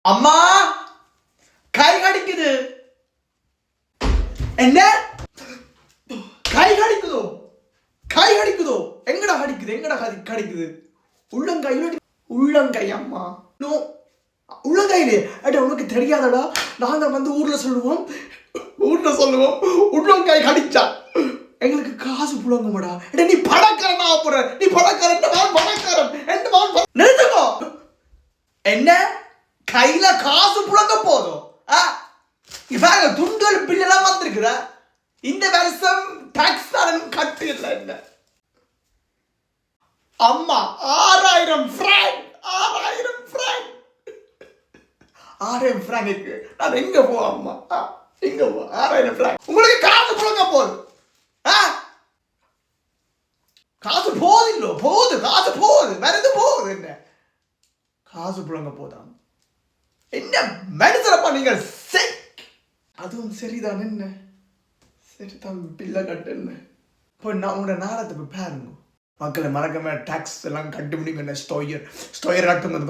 அம்மா கை கடிக்குது. என்ன கை கடிக்குதோ? கை கடிக்குதோ? எங்கடா கடிக்குது? எங்கடா கடிக்குது? உள்ளங்கை உள்ளங்கை அம்மா. நோ உள்ளங்கையிலே. அட உனக்கு தெரியாதடா, நாங்க வந்து ஊர்ல சொல்லுவோம் உள்ளங்கை கடிச்சா எங்களுக்கு காசு புழங்குமாடா. அட நீ பணக்காரனா போற, நீ பணக்காரன், நான் பணக்காரன், நிறுத்துக்கோ. என்ன கையில காசு புழங்க போதும்? இவங்க துண்டல் பில்லெல்லாம் வந்திருக்குதா? இந்த வருஷம் டாக்ஸ் கட்டு இல்லை. என்ன அம்மா 6000 பிராங்க், 6000 பிராங்க், 6000 பிராங்க் இருக்கு. நான் எங்க போவோம் அம்மா? எங்க போ? 6000 பிராங்க். உங்களுக்கு காசு புழங்க போகுது. காசு போதில்லோ, போகுது, காசு போகுது, வருது போகுது. என்ன காசு புழங்க போதாம்? என்ன மனுஷனப்பா நீங்கள்? அதுவும் சரிதான். என்ன சரிதான், பில்லை கட்டுன்னு இப்போ நான் உங்களோட நாளத்தை போய் பாருங்க. மக்களை மறக்காம டாக்ஸ் எல்லாம் கட்டு முடியுங்க. ஸ்டோயர் கட்டுங்க.